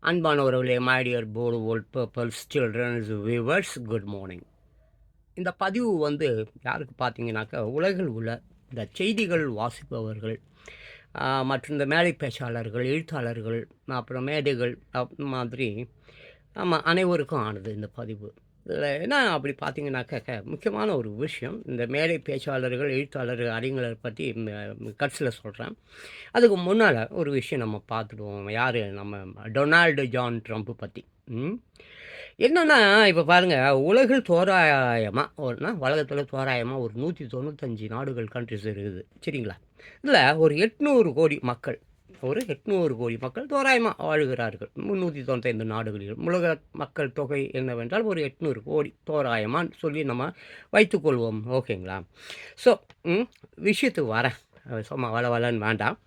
அன்பானவர்களே, my dear board old purples children's viewers, good morning. இந்த பதிவு யாருக்கு பார்த்தீங்கன்னாக்கா, உலகில் உள்ள இந்த செய்திகள் வாசிப்பவர்கள் மற்றும் இந்த மேடை பேச்சாளர்கள், எழுத்தாளர்கள், அப்புறம் மேதைகள் மாதிரி அனைவருக்கும் ஆனது இந்த பதிவு. இதில் என்ன அப்படி பார்த்தீங்கன்னாக்கா, முக்கியமான ஒரு விஷயம், இந்த மேடை பேச்சாளர்கள், எழுத்தாளர்கள், அறிஞர்கள் பற்றி கட்சியில் சொல்கிறேன். அதுக்கு முன்னால் ஒரு விஷயம் நம்ம பார்த்துடுவோம். யார்? நம்ம டொனால்டு ஜான் ட்ரம்ப்பு பற்றி. என்னென்னா, இப்போ பாருங்கள், உலகில் தோராயமாக உலகத்தில் தோராயமாக ஒரு 195 நாடுகள், கண்ட்ரிஸ் இருக்குது, சரிங்களா? இதில் ஒரு 800 கோடி மக்கள், ஒரு 800 கோடி மக்கள் தோராயமாக வாழ்கிறார்கள் 395 நாடுகளில். உலக மக்கள் தொகை என்னவென்றால் ஒரு 800 கோடி தோராயமான்னு சொல்லி நம்ம வைத்துக்கொள்வோம், ஓகேங்களா? ஸோ விஷயத்துக்கு வரேன், சும்மா வளன்னு வேண்டாம்.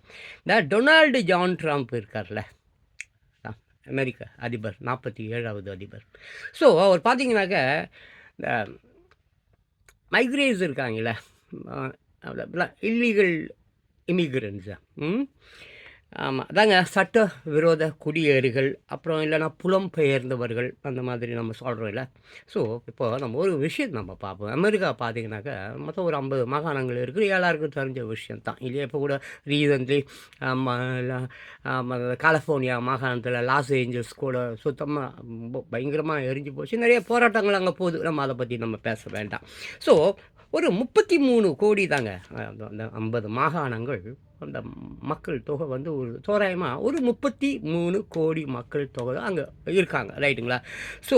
இந்த டொனால்டு ஜான் ட்ரம்ப் இருக்கார்ல, அமெரிக்க அதிபர், 47வது அதிபர். ஸோ அவர் பார்த்தீங்கன்னாக்க, இந்த மைக்ரேட்ஸ் இருக்காங்களே, இல்லீகல் இமிக்ரன்ஸு, ஆமாம், அதாங்க சட்ட விரோத குடியேறிகள், அப்புறம் இல்லைன்னா புலம்பெயர்ந்தவர்கள், அந்த மாதிரி நம்ம சொல்கிறோம் இல்லை. ஸோ இப்போ நம்ம ஒரு விஷயம் நம்ம பார்ப்போம். அமெரிக்கா பார்த்தீங்கன்னாக்கா மொத்தம் ஒரு 50 மாகாணங்கள் இருக்குது, எல்லாருக்கும் தெரிஞ்ச விஷயந்தான் இல்லையா? இப்போ கூட ரீசன்ட்லி கலிஃபோர்னியா மாகாணத்தில் லாஸ் ஏஞ்சல்ஸ் கூட சுத்தமாக பயங்கரமாக எரிஞ்சு போச்சு. நிறைய போராட்டங்கள் அங்கே போகுது, நம்ம அதை பற்றி நம்ம பேச வேண்டாம். ஸோ ஒரு 33 கோடி தாங்க அந்த 50 மாகாணங்கள். அந்த மக்கள் தொகை ஒரு தோராயமாக ஒரு 33 கோடி மக்கள் தொகை அங்கே இருக்காங்க, ரைட்டுங்களா? ஸோ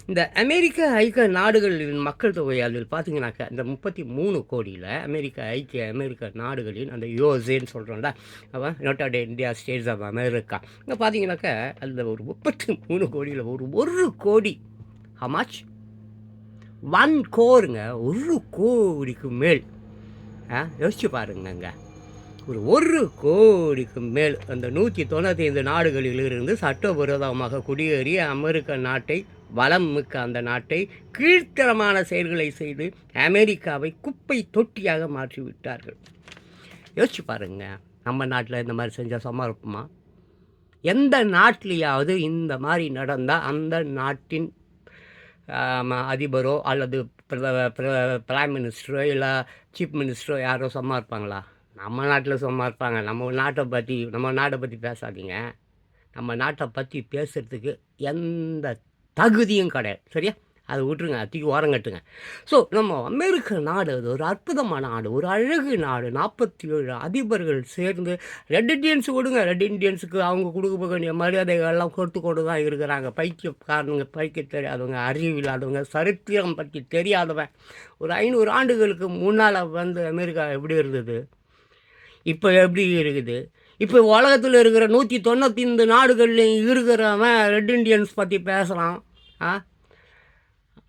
இந்த அமெரிக்க ஐக்கிய நாடுகளின் மக்கள் தொகை அதில் பார்த்தீங்கன்னாக்கா, இந்த 33 கோடியில் அமெரிக்க நாடுகளின் அந்த யூஎஸ்ஏன்னு சொல்கிறோம்ல, அவன் united India states of America, இங்கே பார்த்தீங்கன்னாக்கா அதில் ஒரு 33 கோடியில் ஒரு கோடி ஹமாச் 1 கோருங்க, 1 கோடிக்கு மேல். யோசிச்சு பாருங்கங்க, ஒரு கோடிக்கு மேல் அந்த 195 நாடுகளிலிருந்து சட்டவிரோதமாக குடியேறி அமெரிக்க நாட்டை, வளம் மிக்க அந்த நாட்டை, கீழ்த்தரமான செயல்களை செய்து அமெரிக்காவை குப்பை தொட்டியாக மாற்றிவிட்டார்கள். யோசிச்சு பாருங்க, நம்ம நாட்டில் இந்த மாதிரி செஞ்சால் சும்மா இருப்போமா? எந்த நாட்டிலையாவது இந்த மாதிரி நடந்தால் அந்த நாட்டின் அதிபரோ அல்லது பிரைம் மினிஸ்டரோ இல்லை சீஃப் மினிஸ்டரோ யாரோ சும்மா இருப்பாங்களா? நம்ம நாட்டில் சும்மா இருப்பாங்க? நம்ம நாட்டை பற்றி பேசாதீங்க. நம்ம நாட்டை பற்றி பேசுகிறதுக்கு எந்த தகுதியும் கிடையாது, சரியா? அதை விட்டுருங்க, தூக்கி ஓரங்கட்டுங்க. ஸோ நம்ம அமெரிக்க நாடு அது ஒரு அற்புதமான நாடு, ஒரு அழகு நாடு. 47 அதிபர்கள் சேர்ந்து, ரெட் இண்டியன்ஸ் விடுங்க, ரெட் இண்டியன்ஸுக்கு அவங்க கொடுக்க வேண்டிய மரியாதைகள்லாம் கொடுத்து கொண்டு தான் இருக்கிறாங்க. பைத்தியக்காரனுங்க, படிக்க தெரியாதவங்க, அறிவில்லாதவங்க, சரித்திரம் பற்றி தெரியாதவன். ஒரு 500 ஆண்டுகளுக்கு முன்னால் அமெரிக்கா எப்படி இருந்தது, இப்போ எப்படி இருக்குது? இப்போ உலகத்தில் இருக்கிற 195 நாடுகள்லையும் இருக்கிறவன் ரெட் இண்டியன்ஸ் பற்றி பேசலாம்,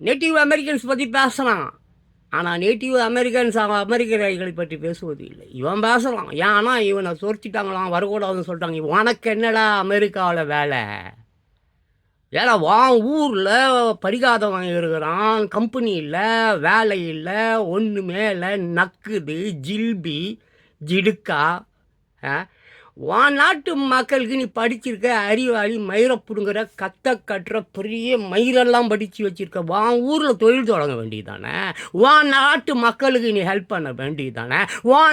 நேட்டிவ் அமெரிக்கன்ஸ் பற்றி பேசலாம். ஆனால் நேட்டிவ் அமெரிக்கர்களை பற்றி பேசுவது இல்லை. இவன் பேசலாம், ஏன்னா இவனை சொரிச்சிட்டாங்களாம், வரக்கூடாதுன்னு சொல்லிட்டாங்க. உனக்கு என்னடா அமெரிக்காவில் வேலை? ஏன்னா ஊரில் படிக்காதவன் இருக்கிறான், கம்பெனி இல்லை, வேலை இல்லை, ஒன்றுமே இல்லை, நக்குது, ஜில்பி ஜிடுக்கா. நாட்டு மக்களுக்கு நீ படிச்சிருக்க, அறிவாளி, மயிரை பிடுங்குற, கட்டுற பெரிய மயிரெல்லாம் படித்து வச்சுருக்க, ஊரில் தொழில் தொடங்க வேண்டியது தானே? நாட்டு மக்களுக்கு நீ ஹெல்ப் பண்ண வேண்டியது தானே?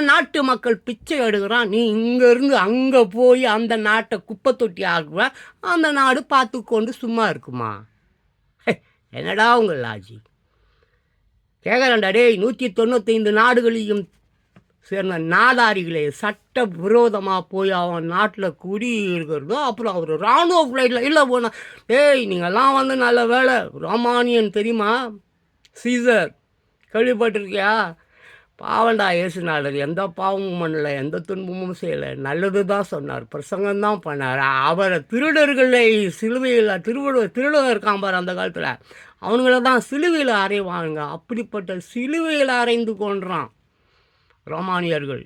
நாட்டு மக்கள் பிச்சை எடுக்கிறான், நீ இங்கேருந்து அங்கே போய் அந்த நாட்டை குப்பை தொட்டி ஆகுவ, அந்த நாடு பார்த்து கொண்டு சும்மா இருக்குமா? என்னடா உங்கள் லாஜி? கேட்குறேன்டா டேய், 195 நாடுகளையும் சேர்ந்த நாதாரிகளே, சட்ட விரோதமாக போய் அவன் நாட்டில் குடி இருக்கிறதோ, அப்புறம் அவர் இராணுவ ஃப்ளைட்டில் இல்லை போனால், டேய் நீங்கள்லாம் நல்ல வேலை, ரோமானியன் தெரியுமா? சீசர் கேள்விப்பட்டிருக்கியா? பாவண்டா இயேசுநாதர், எந்த பாவமும் பண்ணலை, எந்த துன்பமும் செய்யலை, நல்லது தான் சொன்னார், பிரசங்கம்தான் பண்ணார். அவரை திருடர்களை சிலுவையில் திருடர் இருக்கான் பார் அந்த காலத்தில், அவங்கள தான் சிலுவையில் அறைவாங்க. அப்படிப்பட்ட சிலுவையில் அறைந்து கொன்றான் ரோமானியர்கள்.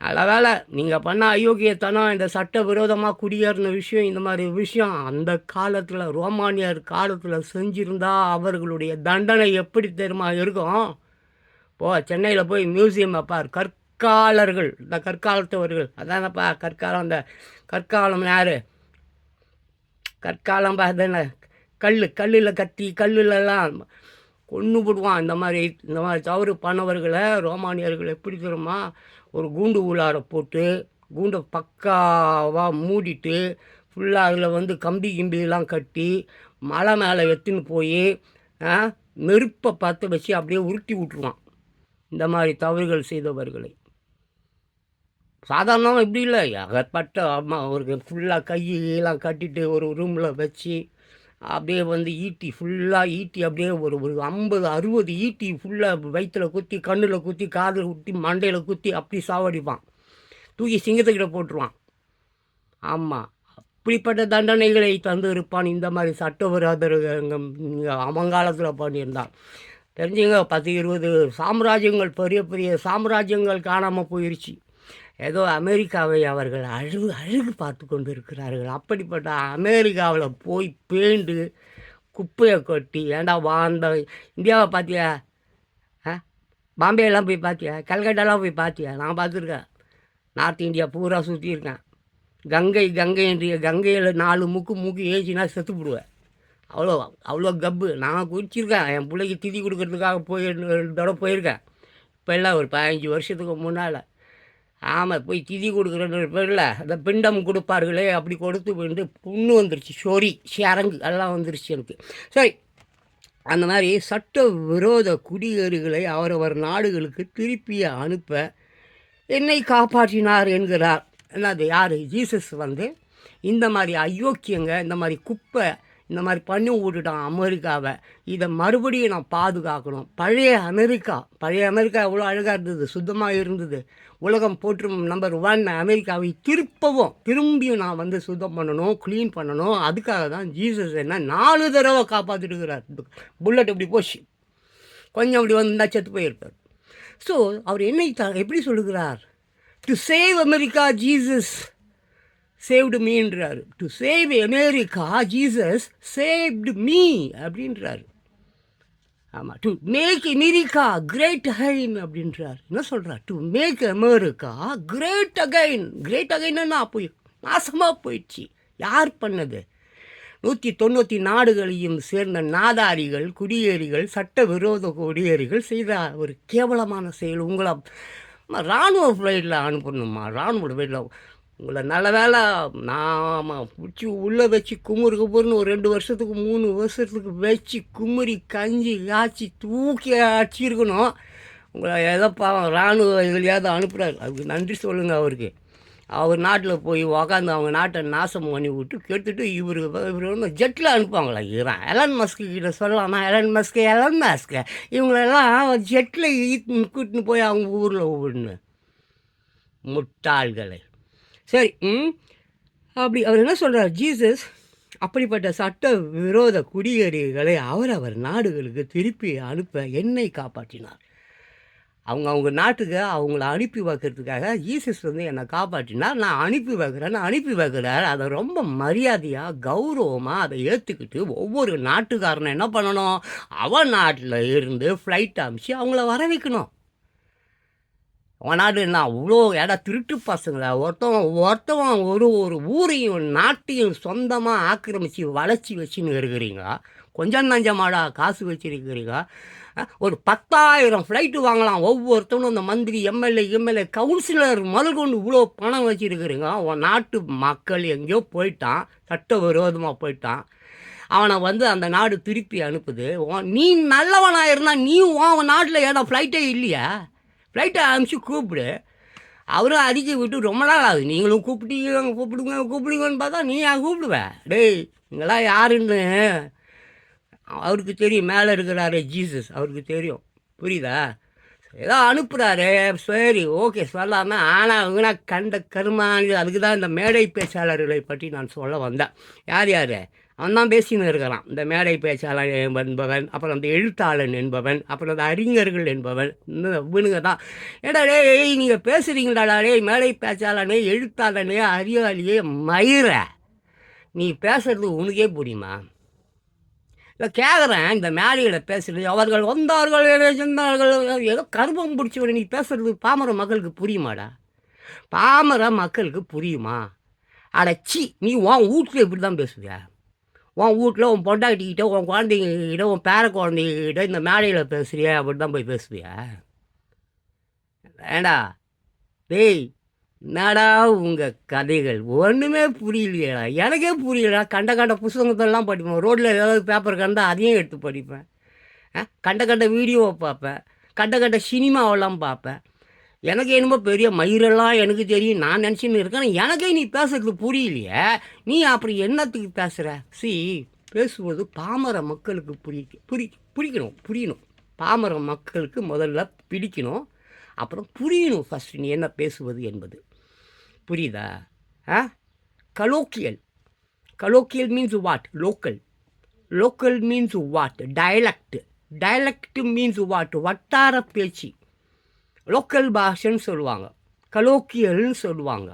நல்ல வேலை, நீங்கள் பண்ண அயோக்கியத்தனம், இந்த சட்ட விரோதமாக குடியேறின விஷயம், இந்த மாதிரி விஷயம் அந்த காலத்தில், ரோமானியர் காலத்தில் செஞ்சுருந்தா அவர்களுடைய தண்டனை எப்படி தெரியுமா இருக்கும்? சென்னையில் போய் மியூசியம் பார், கற்காலர்கள், இந்த கற்காலத்தவர்கள், அதானப்பா கற்காலம். அந்த கற்காலம் யார்? கற்காலம் பார்த்தேன்ன கல்லில் கத்தி கல்லுலலாம் கொன்று போடுவான். இந்த மாதிரி தவறு பண்ணவர்களை ரோமானியர்கள் எப்படி தெரியுமா, ஒரு கூண்டு உள்ளார போட்டு கூண்டை பக்காவாக மூடிட்டு ஃபுல்லாக அதில் வந்து கம்பி கிம்பிலாம் கட்டி மலை மேலே எடுத்துன்னு போய் நெருப்பை பற்ற வச்சு அப்படியே உருட்டி விட்ருவான் இந்த மாதிரி தவறுகள் செய்தவர்களை. சாதாரணமாக இப்படி இல்லை, ஏகப்பட்ட அம்மா அவருக்கு ஃபுல்லாக கையெல்லாம் கட்டிட்டு ஒரு ரூமில் வச்சு அப்படியே வந்து ஈட்டி ஃபுல்லாக ஈட்டி அப்படியே ஒரு 50-60 ஈட்டி ஃபுல்லாக வயிற்றில் குத்தி, கண்ணில் குத்தி, காதில் குத்தி, மண்டையில் குத்தி அப்படி சாவடிப்பான். தூக்கி சிங்கத்துக்கிட்ட போட்டுருவான். ஆமாம், அப்படிப்பட்ட தண்டனைகளை தந்து இருப்பான் இந்த மாதிரி சட்டவிரோதர்கள் அவங்காலத்தில் பண்ணியிருந்தான். தெரிஞ்சுங்க, 10-20 சாம்ராஜ்யங்கள், பெரிய பெரிய சாம்ராஜ்யங்கள் காணாமல் போயிடுச்சு. ஏதோ அமெரிக்காவை அவர்கள் அழகு பார்த்து கொண்டு இருக்கிறார்கள். அப்படிப்பட்ட அமெரிக்காவில் போய் பேண்டு குப்பையை கொட்டி, ஏண்டா வாழ்ந்த இந்தியாவை பார்த்தியா? பாம்பேலாம் போய் பார்த்தியா? கல்கட்டாலாம் போய் பார்த்தியா? நான் பார்த்துருக்கேன். நார்த் இந்தியா பூரா சுற்றியிருக்கேன். கங்கையில் 4 மூக்கு ஏச்சினா செத்துப்பிடுவேன். அவ்வளோ கப்பு. நான் குடிச்சிருக்கேன். என் பிள்ளைக்கு திதி கொடுக்கறதுக்காக போய் 2 தடவை போயிருக்கேன். இப்போ எல்லாம் ஒரு 15 வருஷத்துக்கு முன்னால். ஆமாம், போய் திதி கொடுக்குற பேரில் அந்த பிண்டம் கொடுப்பார்களே, அப்படி கொடுத்து வந்து புண்ணு வந்துருச்சு, சரங்கு எல்லாம் வந்துருச்சு எனக்கு. சரி, அந்த மாதிரி சட்ட விரோத குடியேறிகளை அவரவர் நாடுகளுக்கு திருப்பி அனுப்ப என்னை காப்பாற்றினார் என்கிறார். என்னது யார்? ஜீசஸ் வந்து இந்த மாதிரி அயோக்கியங்க, இந்த மாதிரி குப்பை, இந்த மாதிரி பண்ணி விட்டுட்டான் அமெரிக்காவை. இதை மறுபடியும் நான் பாதுகாக்கணும். பழைய அமெரிக்கா எவ்வளோ அழகாக இருந்தது, சுத்தமாக இருந்தது. உலகம் போற்றும் நம்பர் 1 அமெரிக்காவை திரும்பியும் நான் வந்து சுத்தம் பண்ணணும், க்ளீன் பண்ணணும். அதுக்காக தான் ஜீசஸ் என்ன 4 தடவை காப்பாற்றிட்டுருக்கிறார். புல்லட் இப்படி போச்சு, கொஞ்சம் அப்படி வந்தால் செத்து போயிருப்பார். ஸோ அவர் என்னை எப்படி சொல்லுகிறார்? To save America Jesus saved மீன்றாரு. To save America Jesus saved me அப்படின்றாரு. ஆமாம், to make America great again அப்படின்றார். என்ன சொல்கிறார்? டு மேக் அமெரிக்கா கிரேட் அகைன்னா போய் நாசமாக போயிடுச்சு. யார் பண்ணது? 190 நாடுகளையும் சேர்ந்த நாதாரிகள், குடியேறிகள், சட்டவிரோத குடியேறிகள் செய்த ஒரு கேவலமான செயல். உங்களை இராணுவ ஃப்ளைட்டில் அனுப்பணுமா? இராணுவ ஃப்ளைட்டில் உங்களை நல்ல வேலை நாம் பிடிச்சி உள்ளே வச்சு குமுறுன்னு ஒரு 2 வருஷத்துக்கு 3 வருஷத்துக்கு வச்சு குமுறி கஞ்சி காய்ச்சி தூக்கி அடிச்சிருக்கணும். உங்களை எதோ பாவம் இராணுவ இதுலையாவது அனுப்புகிறாரு. அதுக்கு நன்றி சொல்லுங்கள் அவருக்கு. அவர் நாட்டில் போய் உக்காந்து அவங்க நாட்டை நாசம் பண்ணி விட்டு கெடுத்துட்டு இவர் வந்து ஜெட்டில் அனுப்புவாங்களா? ஈரான் எலன் மஸ்க்கு கிட்ட சொல்லலாமா? எலன் மஸ்க்கு இவங்களெல்லாம் ஜெட்டில் கூட்டின்னு போய் அவங்க ஊரில் விடணும், முட்டாள்களை. சரி, அப்படி அவர் என்ன சொல்கிறார்? ஜீசஸ் அப்படிப்பட்ட சட்ட விரோத குடியேறிகளை அவரவர் நாடுகளுக்கு திருப்பி அனுப்ப என்னை காப்பாற்றினார். அவங்க நாட்டுக்கு அவங்கள அனுப்பி வைக்கிறதுக்காக ஜீசஸ் வந்து என்னை காப்பாற்றினார். நான் அனுப்பி வைக்கிறார். அதை ரொம்ப மரியாதையாக கௌரவமாக அதை ஏற்றுக்கிட்டு ஒவ்வொரு நாட்டுக்காரனை என்ன பண்ணணும்? அவன் நாட்டில் இருந்து ஃப்ளைட் அனுப்பிச்சு அவங்கள வர வைக்கணும். அவன் நாடு என்ன அவ்வளோ திருட்டு பசங்களை ஒருத்தவன் ஒரு ஊரையும் நாட்டையும் சொந்தமாக ஆக்கிரமித்து வளர்ச்சி வச்சுன்னு இருக்கிறீங்க. கொஞ்சம் நஞ்சமாடா காசு வச்சுருக்கிறீங்க. ஒரு 10,000 ஃப்ளைட்டு வாங்கலாம் ஒவ்வொருத்தவனும். அந்த மந்திரி, எம்எல்ஏ, கவுன்சிலர் முதல்கொண்டு இவ்வளோ பணம் வச்சுருக்கிறீங்க. உன் நாட்டு மக்கள் எங்கேயோ போயிட்டான், சட்டவிரோதமாக போயிட்டான். அவனை வந்து அந்த நாடு திருப்பி அனுப்புது. நீ நல்லவனாக இருந்தால் நீ உன் நாட்டில் ஏன்னா ஃப்ளைட்டே இல்லையா? ஃப்ளைட்டை அனுப்பிச்சு கூப்பிடு. அவரும் அடிக்க விட்டு ரொம்ப நாள் ஆகுது. நீங்களும் கூப்பிடுங்கன்னு பார்த்தா நீ ஏன் கூப்பிடுவேன்? டேய், நீங்களாம் யாருன்னு அவருக்கு தெரியும். மேலே இருக்கிறாரு ஜீசஸ், அவருக்கு தெரியும். புரியுதா? ஏதோ அனுப்புகிறாரு, சரி ஓகே சொல்லாமல். ஆனால் அவங்கன்னா கண்ட கருமானி. அதுக்கு தான் இந்த மேடை பேச்சாளர்களை பற்றி நான் சொல்ல வந்தேன். யார் அவன் தான் பேசின்னு இருக்கிறான். இந்த மேடை பேச்சாளர் என்பவன், அப்புறம் அந்த எழுத்தாளன் என்பவன், அப்புறம் அந்த அறிஞர்கள் என்பவன், இவனுங்க தான். ஏடா டேய், நீங்கள் பேசுகிறீங்களாடா டேய், மேடை பேச்சாளனே, எழுத்தாளனே, அறிவாளியே, மயிர, நீ பேசுறது உனக்கே புரியுமா? இல்லை கேட்குறேன், இந்த மேடையில் பேசுகிறது அவர்கள் வந்தார்கள் சென்றார்கள் ஏதோ கருப்பம் பிடிச்சவரை நீ பேசுகிறது பாமர மக்களுக்கு புரியுமாடா? பாமர மக்களுக்கு புரியுமா? அடச்சி, நீ உன் வீட்டில் இப்படி தான் பேசுவியா? உன் வீட்டில் உன் பொண்டாட்டிக்கிட்ட உன் குழந்தைங்கக்கிட்ட உன் பேர குழந்தைங்கக்கிட்ட இந்த மேடையில் பேசுறியா அப்படி தான் போய் பேசுவியா? ஏண்டா டேய், என்னடா உங்கள் கதைகள் ஒன்றுமே புரியலையேடா, எனக்கே புரியலடா. கண்ட கண்ட புத்தகத்தெல்லாம் படிப்பேன், ரோட்டில் ஏதாவது பேப்பர் கண்டால் அதையும் எடுத்து படிப்பேன், கண்ட கண்ட வீடியோவை பார்ப்பேன், கண்ட கண்ட சினிமாவெல்லாம் பார்ப்பேன். எனக்கு என்னமோ பெரிய மயிரெல்லாம் எனக்கு தெரியும் நான் நினச்சின்னு இருக்கேன். எனக்கே நீ பேசுறது புரியலையே, நீ அப்படி என்னத்துக்கு பேசுகிற? பேசுவது பாமர மக்களுக்கு புரியணும். பாமர மக்களுக்கு முதல்ல பிடிக்கணும், அப்புறம் புரியணும் ஃபஸ்ட்டு நீ என்ன பேசுவது என்பது. புரியுதா? Colloquial means what? Local means what? Dialect means what? வட்டார பேச்சு. லோக்கல் பாஷைன்னு சொல்லுவாங்க, கலோக்கியல்னு சொல்லுவாங்க,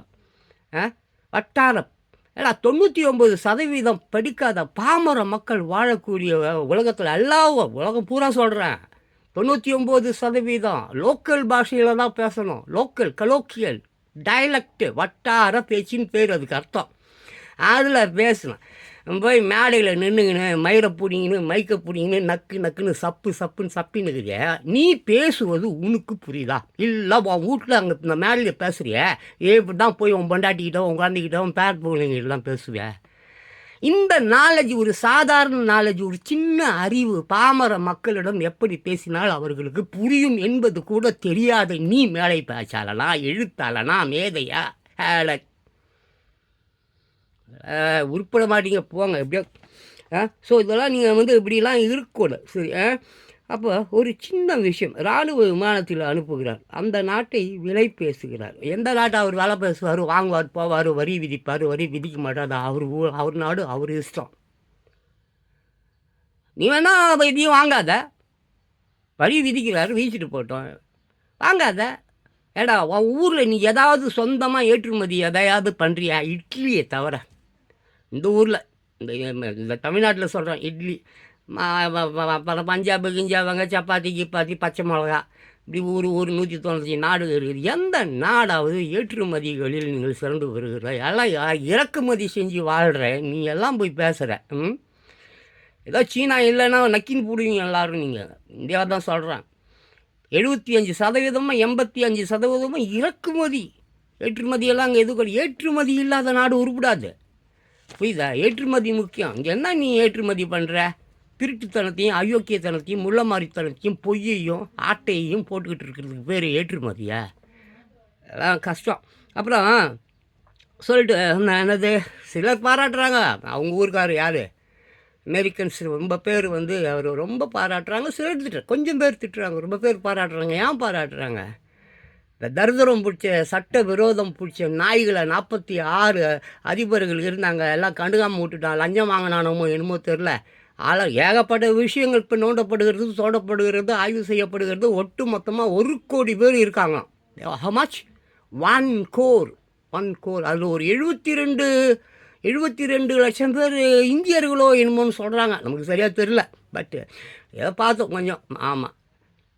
வட்டாரம். ஏன்னா 99% படிக்காத பாமர மக்கள் வாழக்கூடிய உலகத்தில் உலகம் பூரா சொல்கிறேன், 99% லோக்கல் பாஷையில் தான் பேசணும். கலோக்கியல், டைலக்ட், வட்டார பேச்சின்னு பேர், அதுக்கு அர்த்தம். அதில் பேசணும். போய் மேடையில் நின்றுங்கன்னு மைக்க பிடிங்கின்னு நக்குன்னு சப்புன்னு சப்பின்னுக்குறிய. நீ பேசுவது உனக்கு புரியுதா? இல்லை உன் வீட்டில் அங்கே இந்த மேடையில் பேசுகிறிய, இப்படி தான் போய் உன் பொண்டாட்டிக்கிட்டோ உன் குழந்தைக்கிட்டோ உன் பேர் பிள்ளைங்கெல்லாம் பேசுவேன். இந்த நாலேஜ், ஒரு சாதாரண நாலேஜ், ஒரு சின்ன அறிவு பாமர மக்களிடம் எப்படி பேசினால் அவர்களுக்கு புரியும் என்பது கூட தெரியாத நீ மேடை பேச்சாளனா, எழுத்தாளனா, மேதையா? உருப்பட மாட்டீங்க போங்க எப்படியோ. ஸோ இதெல்லாம் நீங்கள் இப்படிலாம் இருக்கக்கூடாது. சரி. அப்போ ஒரு சின்ன விஷயம், இராணுவ விமானத்தில் அனுப்புகிறார், அந்த நாட்டை விலை பேசுகிறார். எந்த நாட்டை அவர் வேலை பேசுவார், வாங்குவார், போவார், வரி விதிப்பார், வரி விதிக்க மாட்டார், அவர் நாடு, அவர் இஷ்டம். நீ வேணா இதையும் வாங்காத, வரி விதிக்கிறார், வீசிட்டு போட்டோம், வாங்காத. ஏடா உன் ஊரில் நீ ஏதாவது சொந்தமாக ஏற்றுமதி எதையாவது பண்ணுறியா? இட்லியை தவிர இந்த ஊரில், இந்த தமிழ்நாட்டில் சொல்கிறேன், இட்லி, பஞ்சாபு கிஞ்சாபங்க, சப்பாத்தி கிப்பாத்தி, பச்சை மிளகா, இப்படி ஒரு 195 நாடு இருக்குது. எந்த நாடாவது ஏற்றுமதிகளில் நீங்கள் சிறந்து வருகிற? எல்லாம் இறக்குமதி செஞ்சு வாழ்கிற நீ எல்லாம் போய் பேசுகிற. ஏதோ சீனா இல்லைன்னா நக்கின்னு போடுவீங்க எல்லோரும். நீங்கள் இந்தியா தான் சொல்கிறேன், 75% 85% இறக்குமதி. ஏற்றுமதியெல்லாம் அங்கே எதுவும் ஏற்றுமதி இல்லாத நாடு உருப்படாது. புரியுதா? ஏற்றுமதி முக்கியம். இங்கே என்ன நீ ஏற்றுமதி பண்ணுற? திருட்டுத்தனத்தையும் அயோக்கியத்தனத்தையும் முள்ளமாரித்தனத்தையும் பொய்யையும் ஆட்டையையும் போட்டுக்கிட்டு இருக்கிறதுக்கு பேர் ஏற்றுமதியா? அதெல்லாம் கஷ்டம். அப்புறம் சொல்லிட்டு என்னது, சிலர் பாராட்டுறாங்க, அவங்க ஊருக்கார் யார், அமெரிக்கன்ஸ் ரொம்ப பேர் அவர் ரொம்ப பாராட்டுறாங்க, சிலர் கொஞ்சம் பேர் திட்டுறாங்க, ரொம்ப பேர் பாராட்டுறாங்க. ஏன் பாராட்டுறாங்க? இந்த தரித்திரம் பிடிச்ச சட்ட விரோதம் பிடிச்ச நாய்களை 46 அதிபர்கள் இருந்தாங்க, எல்லாம் கண்டுக்காமல் விட்டுட்டான். லஞ்சம் வாங்கினானமோ என்னமோ தெரில. ஏகப்பட்ட விஷயங்கள் இப்போ நோண்டப்படுகிறது, தோண்டப்படுகிறது, ஆய்வு செய்யப்படுகிறது. ஒட்டு மொத்தமாக 1 கோடி பேர் இருக்காங்க. How much? 1 கோர். அதில் ஒரு 72 லட்சம் பேர் இந்தியர்களோ என்னமோன்னு சொல்கிறாங்க, நமக்கு சரியாக தெரில. பட்டு ஏதோ பார்த்தோம் கொஞ்சம். ஆமாம்.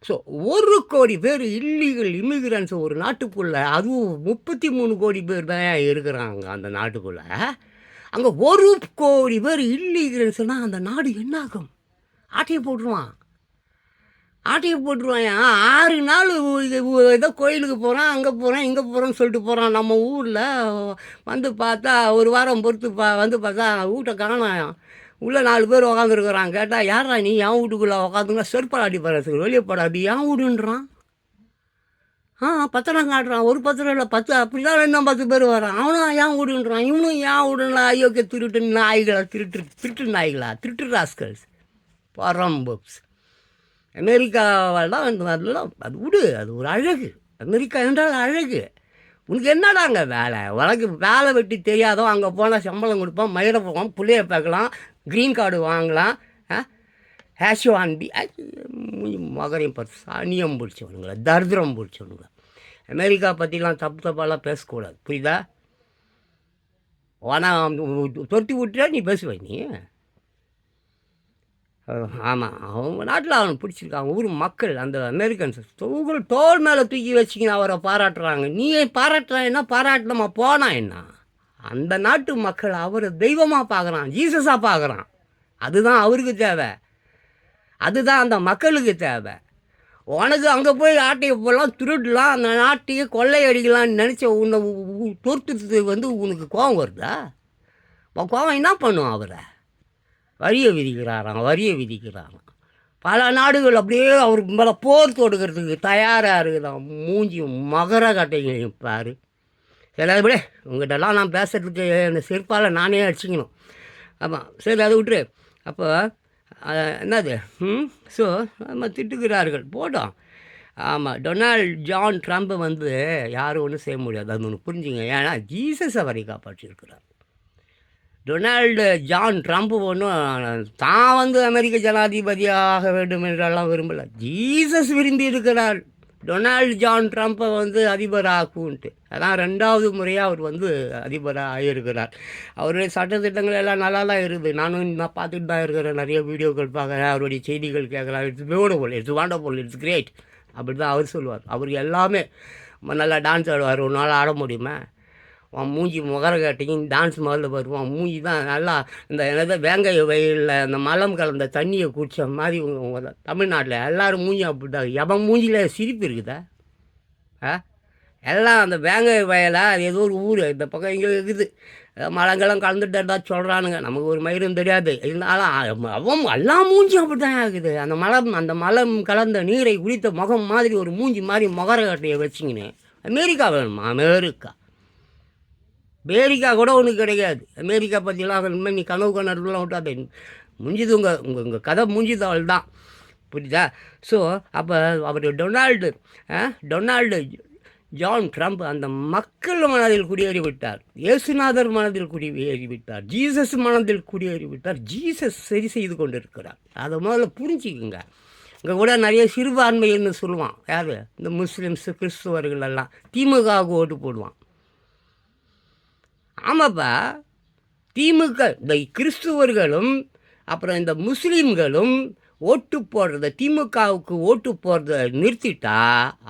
ஸோ 1 கோடி பேர் இல்லீகல் இமிகிரன்ஸ் ஒரு நாட்டுக்குள்ளே, அதுவும் 33 கோடி பேர் தான் இருக்கிறாங்க அந்த நாட்டுக்குள்ளே. அங்கே 1 கோடி பேர் இல்லீகல்ஸ்னால் அந்த நாடு என்னாகும்? ஆட்டையை போட்டுருவான். 6 நாள் ஏதோ கோயிலுக்கு போகிறான், அங்கே போகிறேன், இங்கே போகிறேன்னு சொல்லிட்டு போகிறான். நம்ம ஊரில் பார்த்தா ஒரு வாரம் பொறுத்து பார்த்தா வீட்டை காணோம், உள்ளே 4 பேர் உக்காந்துருக்குறான். கேட்டால் யாரா நீ, என் வீட்டுக்குள்ளே உக்காந்துங்களா, செருப்பால் அடி போகிறதுக்கு வெளியே போடாது, என் வீடுன்றான். பத்திரம் காட்டுறான், ஒரு பத்திரம் இல்லை 10, அப்படி தான் 10 பேர் வரான். அவனும் என் வீடுன்றான், இவனும் என் வீடுங்களா. ஐயோக்கே திருட்டு நாய்களா, திருட்டு நாய்களா, திருட்டு ராஸ்கல்ஸ், பரம்புக்ஸ். அமெரிக்காவால் தான் இந்த மாதிரிலாம். அது விடு, அது ஒரு அழகு. அமெரிக்கா என்றால் அழகு. உனக்கு என்னடாங்க வேலை? உனக்கு வேலை வெட்டி தெரியாதோ, அங்கே போனால் சம்பளம் கொடுப்பான், மயிரை போவான், பிள்ளைய பார்க்கலாம், க்ரீன் கார்டு வாங்கலாம், ஹேஷ்வான்பி மகரையும் பார்த்து சாணியம் பிடிச்சவனுங்களா, தரித்திரம் பிடிச்சவனுங்களா. அமெரிக்கா பற்றிலாம் தப்பாலாம் பேசக்கூடாது, புரியுதா? ஆனால் தொட்டி விட்டுட்டா நீ பேசுவ நீ. ஆமாம், அவங்க நாட்டில் அவனை பிடிச்சிருக்காங்க. ஊர் மக்கள் அந்த அமெரிக்கன்ஸ் தோல் மேலே தூக்கி வச்சிக்கின்னு அவரை பாராட்டுறாங்க. நீ பாராட்டுறான் என்ன, பாராட்டலாமா போனா என்ன? அந்த நாட்டு மக்கள் அவரை தெய்வமாக பார்க்குறான், ஜீசஸாக பார்க்குறான். அதுதான் அவருக்கு தேவை, அதுதான் அந்த மக்களுக்கு தேவை. உனக்கு அங்கே போய் ஆட்டையை போடலாம், திருடலாம், அந்த நாட்டையே கொள்ளையடிக்கலாம்னு நினச்ச உன்னை தோற்றத்துக்கு உனக்கு கோபம் வருதா? கோபம் என்ன பண்ணும் அவரை? வரியை விதிக்கிறாராம். பல நாடுகள் அப்படியே அவருக்கு மேலே போர் தொடுக்கிறதுக்கு தயாராக இருக்குதான். மூஞ்சி மகர கட்டைகளையும் பாரு. சரி அது விட, உங்கள்கிட்டலாம் நான் பேசுகிறதுக்கு அந்த செருப்பால் நானே அடிச்சிக்கணும். ஆமாம், சரி அதை விட்டுரு. அப்போ என்னது ஸோ நம்ம திட்டுகிறார்கள் போட்டோம். ஆமாம், டொனால்ட் ஜான் ட்ரம்ப் யாரும் ஒன்றும் செய்ய முடியாது, அது ஒன்று புரிஞ்சுங்க. ஏன்னா ஜீசஸ் அவரை காப்பாற்றியிருக்கிறார். டொனால்டு ஜான் ட்ரம்ப் ஒன்றும் தான் அமெரிக்க ஜனாதிபதியாக வேண்டும் என்றெல்லாம் விரும்பலை. ஜீசஸ் விரும்பி இருக்கிறார் டொனால்டு ஜான் ட்ரம்ப்பை அதிபராக்குன்ட்டு. அதான் 2வது முறையாக அவர் அதிபராக ஆகியிருக்கிறார். அவருடைய சட்டத்திட்டங்கள் எல்லாம் நல்லா தான் இருக்குது. நான் பார்த்துட்டு தான் இருக்கிறேன், நிறைய வீடியோக்கள் பார்க்குறேன், அவருடைய செய்திகள் கேட்குறேன். It's beautiful, it's wonderful, it's great அப்படி தான் அவர் சொல்லுவார். அவருக்கு எல்லாமே நல்லா டான்ஸ் ஆடுவார். ஒரு நாள் ஆட முடியுமா? உன் மூஞ்சி முகர காட்டிங்க டான்ஸ் முதல்ல வருவான். மூஞ்சி தான் நல்லா இந்த என்னது வேங்காய வயலில் அந்த மலம் கலந்த தண்ணியை குடித்த மாதிரி உங்கள் தமிழ்நாட்டில் எல்லோரும் மூஞ்சி அப்படிட்டாங்க. எவன் மூஞ்சியில் சிரிப்பு இருக்குதா? எல்லாம் அந்த வேங்காய வயலாக அது ஏதோ ஒரு ஊர் இந்த பக்கம் இங்கே இருக்குது, மலங்கெல்லாம் கலந்துட்டா சொல்கிறானுங்க. நமக்கு ஒரு மயிரும் தெரியாது. இருந்தாலும் அவன் எல்லாம் மூஞ்சி அப்படி தான் ஆகுது. அந்த மலம் கலந்த நீரை குடித்த முகம் மாதிரி ஒரு மூஞ்சி மாதிரி முகர கட்டையை வச்சிங்கன்னு. அமெரிக்கா வேணுமா? அமெரிக்கா கூட ஒன்றும் கிடையாது. அமெரிக்கா பற்றிலாம் இனிமேல் நீ கனவு கணக்குலாம் விட்டாதே. முடிஞ்சது உங்கள் கதை முடிஞ்சது தான், புரியுதா? ஸோ அப்போ அவர் டொனால்டு ஜான் ட்ரம்ப் அந்த மக்கள் மனதில் குடியேறி விட்டார். இயேசுநாதர் மனதில் குடியேறி விட்டார். ஜீசஸ் மனதில் குடியேறி விட்டார். ஜீசஸ் சரி செய்து கொண்டு இருக்கிறார். அதை முதல்ல புரிஞ்சுக்குங்க. இங்கே கூட நிறைய சிறுபான்மைன்னு சொல்லுவான். யார்? இந்த முஸ்லீம்ஸு கிறிஸ்துவர்கள் எல்லாம் திமுகவுக்கு ஓட்டு போடுவான். ஆமாப்பா, திமுக இந்த கிறிஸ்துவர்களும் அப்புறம் இந்த முஸ்லீம்களும் ஓட்டு போடுறத, திமுகவுக்கு ஓட்டு போடுறத நிறுத்திட்டா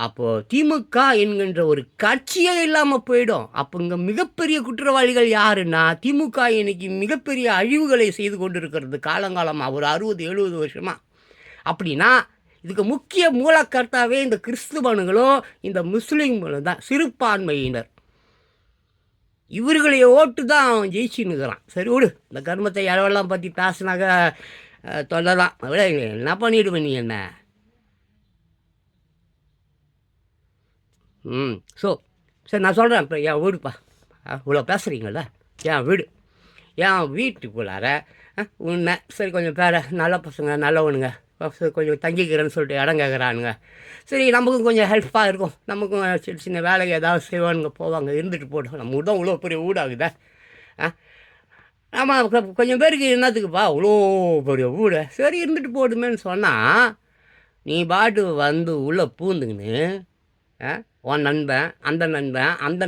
அப்போது திமுக என்கின்ற ஒரு கட்சியே இல்லாமல் போயிடும். அப்போ இங்கே மிகப்பெரிய குற்றவாளிகள் யாருன்னா திமுக இன்னைக்கு மிகப்பெரிய அழிவுகளை செய்து கொண்டு இருக்கிறது காலங்காலமாக, ஒரு 60-70 வருஷமாக. அப்படின்னா இதுக்கு முக்கிய மூலக்கர்த்தாவே இந்த கிறிஸ்துவனுங்களும் இந்த முஸ்லீம்களும் தான், சிறுபான்மையினர். இவர்களைய ஓட்டு தான் அவன் ஜெயிச்சுன்னுக்கிறான். சரி விடு, இந்த கர்மத்தை யாரெல்லாம் பற்றி பேசினாக்க சொல்லலாம். விட என்ன பண்ணிவிடுவேன் நீ என்ன? ஸோ சரி நான் சொல்கிறேன். இப்போ என் வீடுப்பா, இவ்வளோ பேசுகிறீங்கள, என் வீடு, என் வீட்டுக்குள்ளார உன்னை சரி கொஞ்சம் பேர நல்ல பசங்க நல்லவனுங்க கொஞ்சம் தங்கிக்கிறேன்னு சொல்லிட்டு இடம் கேட்குறானுங்க. சரி நமக்கும் கொஞ்சம் ஹெல்ப்பாக இருக்கும், நமக்கும் சின்ன சின்ன வேலைக்கு ஏதாவது செய்வானுங்க, போவாங்க, இருந்துட்டு போட்டோம். நம்ம தான் இவ்வளோ பெரிய வீடாகுதா? ஆமாம், கொஞ்சம் பேருக்கு என்னத்துக்குப்பா இவ்வளோ பெரிய வீடு, சரி இருந்துட்டு போடுமேன்னு சொன்னால் நீ பாட்டு உள்ளே பூந்துங்கன்னு உன் நண்பன் அந்த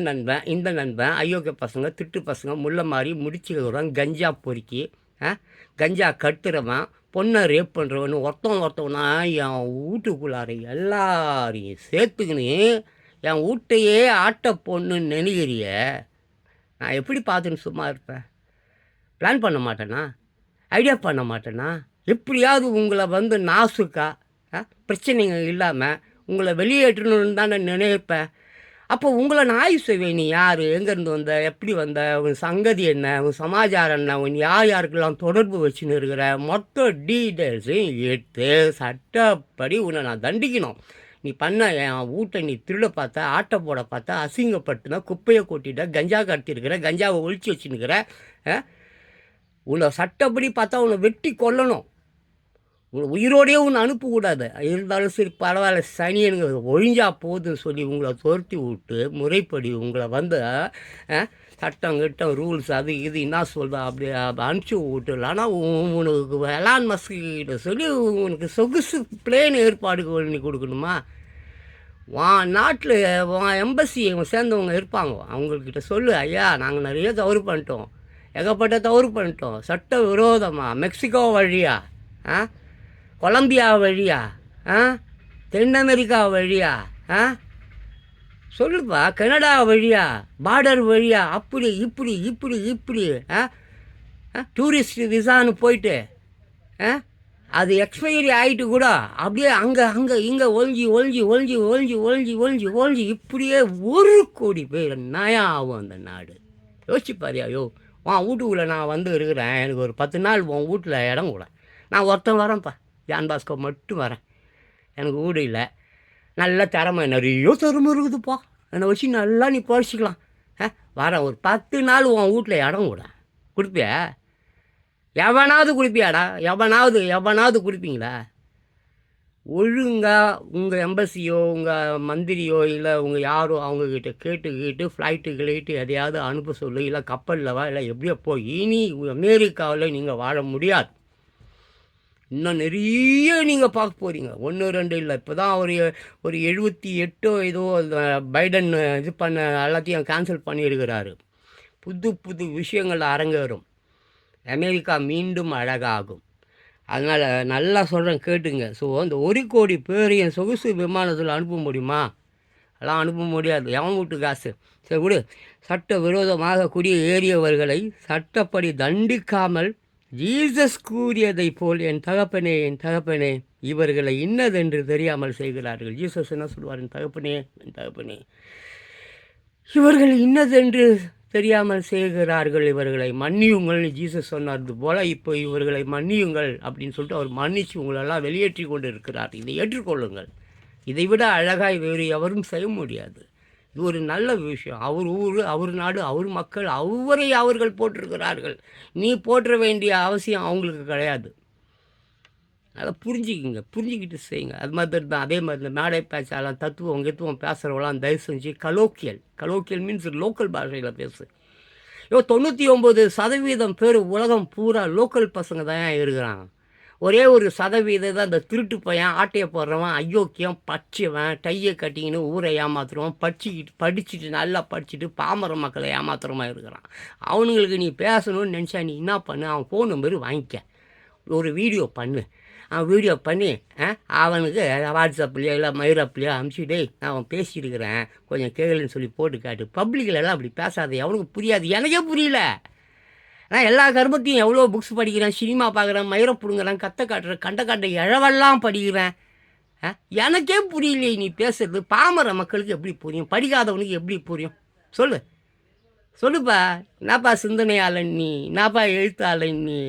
நண்பன் இந்த நண்பன் அயோக்கிய பசங்க திட்டு பசங்க முள்ள மாதிரி முடிச்சுக்கிறவன் கஞ்சா பொறுக்கி கஞ்சா கட்டுறவன் பொண்ணை ரேப் பண்ணுறவனு ஒருத்தவனா என் வீட்டுக்குள்ளார எல்லாரையும் சேர்த்துக்கின்னு என் வீட்டையே ஆட்ட பொண்ணுன்னு நினைக்கிறிய. நான் எப்படி பார்த்துன்னு சும்மா இருப்பேன்? பிளான் பண்ண மாட்டேனா? ஐடியா பண்ண மாட்டேனா? எப்படியாவது உங்களை நாசுக்கா பிரச்சனைங்க இல்லாமல் உங்களை வெளியேற்றணும்னு தான் நான் நினைப்பேன். அப்போ உங்களை நான் ஆய்வு செய்வேன். நீ யார், எங்கேருந்து வந்த, எப்படி வந்த, உன் சங்கதி என்ன, உன் சமாச்சாரம் என்ன, உன் யாருக்கெல்லாம் தொடர்பு வச்சுன்னு இருக்கிற மொத்த டீட்டெயில்ஸையும் எடுத்து சட்டப்படி உன்னை நான் தண்டிக்கணும். நீ பண்ண என் வீட்டை நீ திருட பார்த்தா, ஆட்டை போட பார்த்தா, அசிங்கப்பட்டுனா, குப்பையை கொட்டிட்ட, கஞ்சா கடத்திருக்கிற, கஞ்சாவை ஒழிச்சு வச்சுன்னுக்கிற, உன்னை சட்டப்படி பார்த்தா உன்னை வெட்டி கொல்லணும். உயிரோடையே ஒன்று அனுப்பக்கூடாது. இருந்தாலும் சரி பரவாயில்ல, சனியனுங்க ஒழிஞ்சா போதுன்னு சொல்லி உங்களை துரத்தி விட்டு முறைப்படி உங்களை சட்டம் கிட்டம் ரூல்ஸ் அது இது என்ன சொல்கிறா அப்படி அனுப்பிச்சி விட்டுலான்னா உனக்கு எலான் மஸ்கிட்ட சொல்லி உனக்கு சொகுசு பிளேன் ஏற்பாடு பண்ணி கொடுக்கணுமா? நாட்டில் எம்பசி சேர்ந்தவங்க இருப்பாங்க, அவங்கக்கிட்ட சொல்லு, ஐயா நாங்கள் நிறைய தவறு பண்ணிட்டோம், ஏகப்பட்ட தவறு பண்ணிட்டோம், சட்ட விரோதமாக மெக்சிகோ வழியா, கொலம்பியா வழியா, தென் அமெரிக்கா வழியா, சொல்லுப்பா, கனடா வழியா, பார்டர் வழியா, அப்படி இப்படி டூரிஸ்ட் விசான்னு போயிட்டு ஆ அது எக்ஸ்பைரி ஆகிட்டு கூட அப்படியே அங்கே அங்கே இங்கே ஒழிஞ்சி ஒழிஞ்சி ஒழிஞ்சி ஒழிஞ்சி ஒழிஞ்சி ஒழிஞ்சி ஒழிஞ்சி இப்படியே 1 கோடி பேர் நயம் ஆகும் அந்த நாடு. யோசிச்சு பாரியா? உன் வீட்டுக்குள்ளே நான் வந்து இருக்கிறேன், எனக்கு ஒரு 10 நாள் உன் வீட்டில் இடம் கூட. நான் ஒருத்தன் வரேன்ப்பா, ஜான் பாஸ்கோ மட்டும் வரேன். எனக்கு வீடு இல்லை, நல்ல திறமை நிறைய திறமை இருக்குதுப்பா, என்னை வச்சு நல்லா நீ பழிச்சிக்கலாம். வரேன், ஒரு 10 நாள் உன் வீட்டில் இடம் கூட கொடுப்பியா? எவனாவது கொடுப்பியாடா? எவனாவது கொடுப்பீங்களா? ஒழுங்காக உங்கள் எம்பசியோ உங்கள் மந்திரியோ இல்லை உங்கள் யாரோ அவங்கக்கிட்ட கேட்டு ஃப்ளைட்டு எதையாவது அனுப்ப சொல்லு, இல்லை கப்பலில் வா, இல்லை எப்படியோ போய் இனி அமெரிக்காவில் நீங்கள் வாழ முடியாது. இன்னும் நிறைய நீங்கள் பார்க்க போகிறீங்க, 1 2 இல்லை. இப்போ தான் ஒரு 78 ஏதோ பைடன் இது பண்ண எல்லாத்தையும் கேன்சல் பண்ணியிருக்கிறாரு. புது விஷயங்கள் அரங்கேறும். அமெரிக்கா மீண்டும் அழகாகும். அதனால் நல்லா சொல்கிறேன், கேட்டுங்க. ஸோ அந்த 1 கோடி பேரையும் சொகுசு விமானத்தில் அனுப்ப முடியுமா? அதெல்லாம் அனுப்ப முடியாது. எவன் வீட்டு காசு? சரி விடு. சட்ட விரோதமாக குடியேறியவர்களை சட்டப்படி தண்டிக்காமல் ஜீசஸ் கூறியதை போல் என் தகப்பனே இவர்களை இன்னதென்று தெரியாமல் செய்கிறார்கள். ஜீசஸ் என்ன சொல்வார்? என் தகப்பனே இவர்கள் இன்னதென்று தெரியாமல் செய்கிறார்கள், இவர்களை மன்னியுங்கள்னு ஜீசஸ் சொன்னது போல் இப்போ இவர்களை மன்னியுங்கள் அப்படின்னு சொல்லிட்டு அவர் மன்னித்து உங்களெல்லாம் வெளியேற்றி கொண்டு இருக்கிறார். இதை ஏற்றுக்கொள்ளுங்கள். இதை விட அழகாய் வேறு எவரும் செய்ய முடியாது. இது ஒரு நல்ல விஷயம். அவர் ஊர், அவர் நாடு, அவர் மக்கள், அவர்கள் போட்டிருக்கிறார்கள். நீ போற்ற வேண்டிய அவசியம் அவங்களுக்கு கிடையாது. அதை புரிஞ்சுக்கிட்டு செய்யுங்க. அது மாதிரி தான். அதே மாதிரி இந்த மேடை பேச்சாலாம் தத்துவம் பேசுகிறவங்களாம் தயவு செஞ்சு கலோக்கியல் மீன்ஸ் லோக்கல் பாஷையில் பேசு. 99% பேர் உலகம் பூரா லோக்கல் பசங்க தான் இருக்கிறாங்க. ஒரே 1% தான் இந்த திருட்டு பையன், ஆட்டையை போடுறவன், அயோக்கியம், பச்சைவன், டையை கட்டிக்கின்னு ஊரை ஏமாத்துறவன், படிச்சுட்டு நல்லா படிச்சுட்டு பாமர மக்களை ஏமாத்துறவன் இருக்கிறான். அவனுங்களுக்கு நீ பேசணும்னு நினச்சா நீ என்ன பண்ணு, அவன் ஃபோன் நம்பர் வாங்கிக்க, ஒரு வீடியோ பண்ணி அவனுக்கு வாட்ஸ்அப்லேயோ இல்லை மயிரப்லேயோ அனுப்பிச்சுட்டே நான் அவன் பேசியிருக்கிறேன் கொஞ்சம் கேளுன்னு சொல்லி போட்டு காட்டு. பப்ளிக்கிலலாம் அப்படி பேசாத, எவனுக்கு புரியாது. எனக்கே புரியல. நான் எல்லா கருமத்தையும் எவ்வளோ புக்ஸ் படிக்கிறேன், சினிமா பார்க்குறேன், மயிரை பிடுங்குறேன், கத்தை காட்டுறேன், கண்ட இழவெல்லாம் படிக்கிறேன். எனக்கே புரியலையே நீ பேசுறது. பாமர மக்களுக்கு எப்படி புரியும்? படிக்காதவனுக்கு எப்படி புரியும்? சொல்லுப்பா. என்னப்பா சிந்தனையாளன் நீ? என்னப்பா எழுத்தாளன் நீ?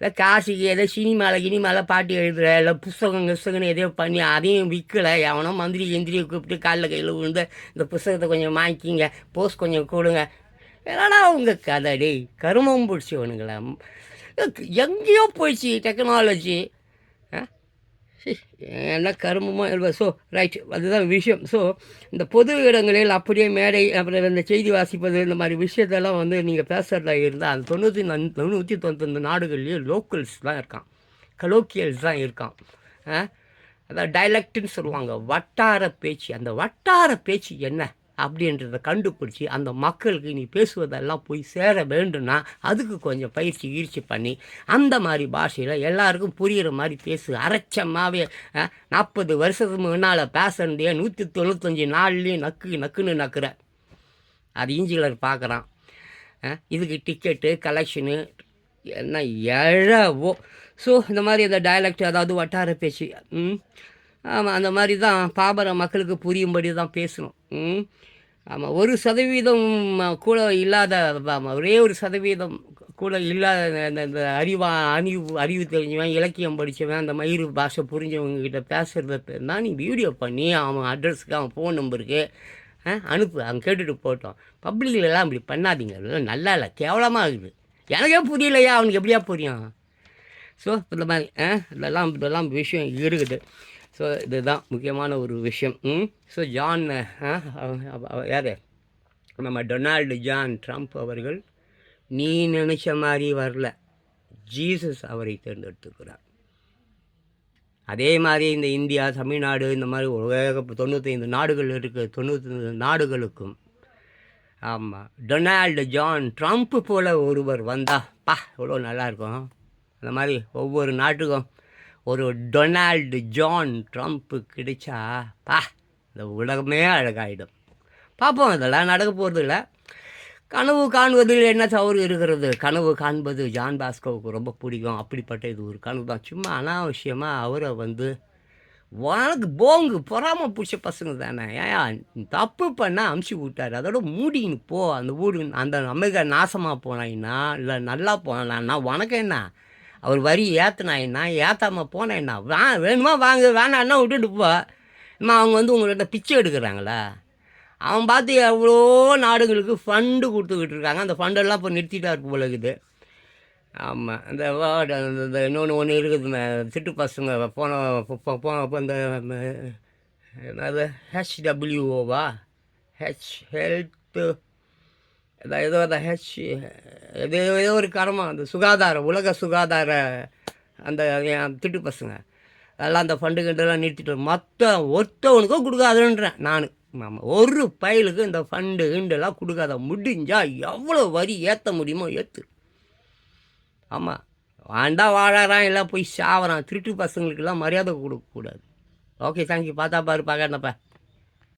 இல்லை காசுக்கு ஏதோ சினிமாவில் பாட்டு எழுதுகிற, இல்லை புஸ்தகம்னு எதையோ பண்ணி அதையும் விற்கலை. எவனோ எந்திரியை கூப்பிட்டு காலில் கையில் விழுந்து இந்த புஸ்தகத்தை கொஞ்சம் வாங்கிக்கிங்க, போஸ்ட் கொஞ்சம் கொடுங்க. என்னடா உங்கள் கதை? டேய் கருமம் பிடிச்சவனுங்களா? எங்கேயோ போயிடுச்சு டெக்னாலஜி. என்ன கருமமாக எழுவ. ஸோ ரைட், அதுதான் விஷயம். ஸோ இந்த பொது இடங்களில் அப்படியே மேடை, அப்புறம் இந்த செய்தி வாசிப்பது, இந்த மாதிரி விஷயத்தெல்லாம் நீங்கள் பேசுகிறதா இருந்தால் அந்த 99 நாடுகள்லேயும் லோக்கல்ஸ் தான் இருக்கான், கலோக்கியல்ஸ் தான் இருக்கான். அதான் டைலக்ட்னு சொல்லுவாங்க, வட்டார பேச்சு. அந்த வட்டார பேச்சு என்ன அப்படின்றத கண்டுபிடிச்சி அந்த மக்களுக்கு நீ பேசுவதெல்லாம் போய் சேர வேண்டும்னா அதுக்கு கொஞ்சம் பயிற்சி பண்ணி அந்த மாதிரி பாஷையில் எல்லாருக்கும் புரிகிற மாதிரி பேசு. அரைச்சமாகவே 40 வருஷத்துக்கு முன்னால் பேசண்டிய 195 நாள்லேயும் நக்குன்னு நக்குற. அது இன்ஜினியர் பார்க்குறான். இதுக்கு டிக்கெட்டு கலெக்ஷனு என்ன எழவோ. ஸோ இந்த மாதிரி அந்த டைலக்ட், அதாவது வட்டார பேச்சு, ஆமாம், அந்த மாதிரி தான் பாமர மக்களுக்கு புரியும்படி தான் பேசணும். ஆமாம், 1% கூட இல்லாத, ஒரே 1% கூட இல்லாத இந்த அறிவு தெரிஞ்சவன், இலக்கியம் படித்தவன், அந்த மயிறு பாஷை புரிஞ்சவங்ககிட்ட பேசுகிறத தான் நீ வீடியோ பண்ணி அவன் அட்ரஸுக்கு, அவன் ஃபோன் நம்பருக்கு அனுப்பு. அவன் கேட்டுட்டு போட்டோம். பப்ளிக்லலாம் அப்படி பண்ணாதீங்க. நல்லா இல்லை, கேவலமாக இருக்குது. எனக்கே புரியலையா, அவனுக்கு எப்படியா புரியும்? ஸோ இந்த மாதிரி இதெல்லாம் விஷயம் இருக்குது. ஸோ இதுதான் முக்கியமான ஒரு விஷயம். ஸோ ஜான், யார், நம்ம டொனால்டு ஜான் ட்ரம்ப் அவர்கள் நீ நினச்ச மாதிரி வரல, ஜீசஸ் அவரை தேர்ந்தெடுத்துக்கிறார். அதே மாதிரி இந்த இந்தியா, தமிழ்நாடு, இந்த மாதிரி 95 நாடுகள் இருக்குது. 95 நாடுகளுக்கும் ஆமாம் டொனால்டு ஜான் ட்ரம்ப் போல் ஒருவர் வந்தால் எவ்வளோ நல்லாயிருக்கும். அந்த மாதிரி ஒவ்வொரு நாட்டுக்கும் ஒரு டொனால்டு ஜான் ட்ரம்ப்பு கிடைச்சா இந்த உலகமே அழகாயிடும். பார்ப்போம், இதெல்லாம் நடக்க போகிறது இல்லை. கனவு காண்பதில் என்ன தவறு இருக்கிறது? கனவு காண்பது ஜான் பாஸ்கோவுக்கு ரொம்ப பிடிக்கும். அப்படிப்பட்ட இது ஒரு கனவு தான். சும்மா அனாவசியமாக அவரை வந்து உனக்கு போங்கு பொறாம பிடிச்ச பசங்க தானே. ஏயா தப்பு பண்ணால் அமுச்சு விட்டாரு, அதோட மூடின்னு போ. அந்த ஊடு அந்த அமெரிக்கா நாசமாக போனாயின்னா இல்லை நல்லா போனான்னா உனக்கு என்ன? அவர் வரி ஏற்றுனாயின்னா ஏற்றாமல் போனேன்னா வேணுமா வாங்க, வேணான்னா விட்டுட்டு போ. அம்மா அவங்க வந்து உங்கள்கிட்ட பிச்சை எடுக்கிறாங்களா? அவன் பார்த்து எவ்வளோ நாடுகளுக்கு ஃபண்டு கொடுத்துக்கிட்டு இருக்காங்க. அந்த ஃபண்டெல்லாம் இப்போ நிறுத்திட்டார் போல இருக்குது. ஆமாம், இந்த வேர்டு இந்த இன்னொன்று ஒன்று இருக்குதுங்க, திட்டு பசங்க போன இப்போ இந்த என்னது ஹெச்டபிள்யூஓவா, ஹெல்த்து, ஏதோ அந்த ஏதோ ஒரு கடமை, அந்த சுகாதார உலக சுகாதார அந்த திட்டு பசங்க அதெல்லாம் அந்த ஃபண்டு கிண்டெல்லாம் நிறுத்திட்டு மொத்த ஒருத்தவனுக்கும் கொடுக்காதுன்றேன் நான். ஆமாம், ஒரு பயலுக்கு இந்த ஃபண்டு கிண்டெல்லாம் கொடுக்காத. முடிஞ்சால் எவ்வளோ வரி ஏற்ற முடியுமோ ஏற்று. ஆமாம், வாண்டா வாழறான் எல்லாம் போய் சாவறான். திருட்டு பசங்களுக்கெல்லாம் மரியாதை கொடுக்கக்கூடாது. Okay, thank you. பார்த்தா பாரு, பார்க்கறப்ப